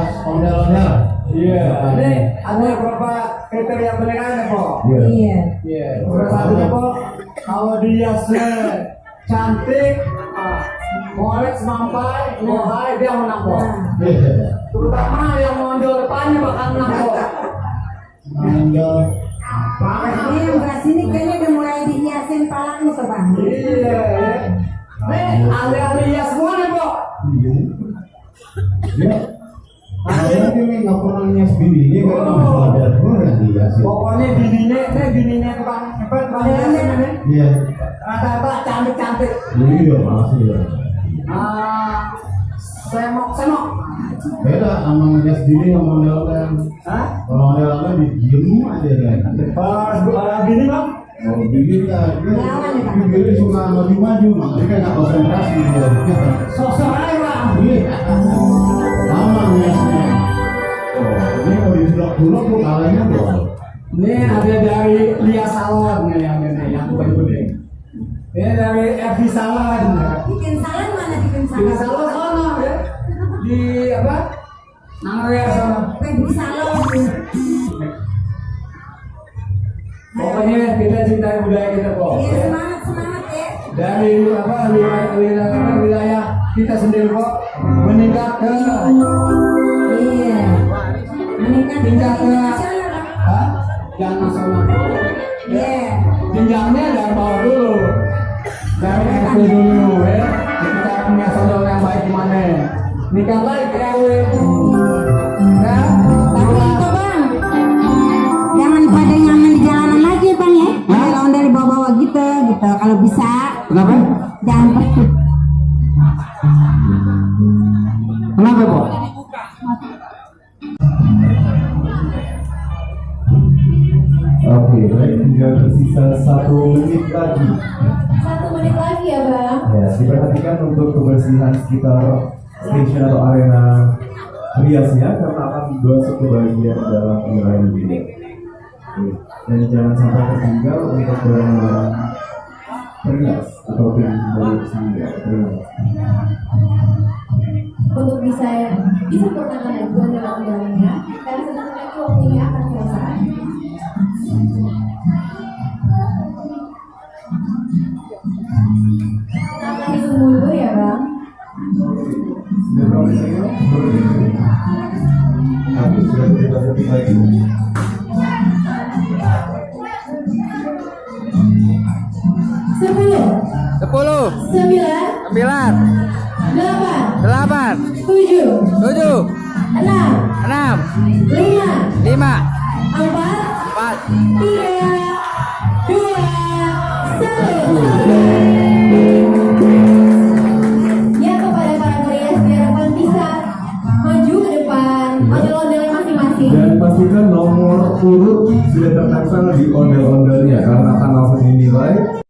hias ondel-ondel. Iya. Ini ada beberapa kriteria pernikahan ya, Pak? Iya. Iya. Salah satunya, Pak, kalau dihiasnya cantik, molek semampai, mohai dia menang, Pak. Terutama yang menonjol depannya bakal menang, Pak. Ondel. Ini yang beras ini kayaknya udah mulai dihiasin palanya tuh bang. Iya. Nih, ahli-ahli hias semua nih, Pak. Iya. Saya ini nggak pernah hias bini ini karena model pun hias. Pokoknya bininya tukang hebat, tukang hias ini. Iya. Rata-rata cantik-cantik. Iya masih ya. Semok. Beda sama hias bini sama ondel-ondel. Hah? Kalau ondel-ondel diem aja kan. Pas bini, Bang? Oh bini ya, bini suka maju-maju, makanya kan nggak konsentrasi dia. Sosok aja, Bang. Iya. Sama hiasnya. Oh, ini kalau disulap-sulap tuh kalahnya dong. Ini ada dari Lia Salon nih yang ini, yang kuning. Ini dari Evi Salon. Bikin salad mana bikin Lia salad? Salon sana ya. Di apa? Nangria sana. Bikin salad. Pokoknya kita cintai budaya kita kok. Iya semangat ya. Dari apa wilayah kita sendiri kok meningkat ke Iya. Meningkat tingkat ke nasional. Hah? Yang nasional. Iya. Jenjangnya dari bawah dulu, dari RT dulu ya. Kita punya saudara yang baik gimana? Nikah baik ke RW. Ya, Tapi itu bang, jangan pada nyaman di jalanan lagi bang ya. Ondel-ondel di bawah-bawah gitu. Kalau bisa. Kenapa? Jangan Kenapa kok? Oke, baik, tinggal tersisa 1 menit lagi. 1 menit lagi ya bang. Ya, diperhatikan untuk kebersihan sekitar stasiun atau arena riasnya karena akan masuk ke bagian dalam penilaian ini. Oke, dan jangan sampai tertinggal untuk barang-barang perias atau dari sanggar. Terima kasih. Untuk bisa disempurnakan lagi ondel-ondelnya karena sebentar lagi waktunya akan selesai. Kita akan hitung mundur ya bang. Oke, sudah bebas lagi. 10, 9, 8, 7, 6, 5, 4, 3, 2, 1. Ya kepada para perias diharapkan bisa maju ke depan ondel-ondelnya masing-masing. Dan pastikan nomor urut sudah tertempel di ondel-ondelnya karena akan langsung dinilai.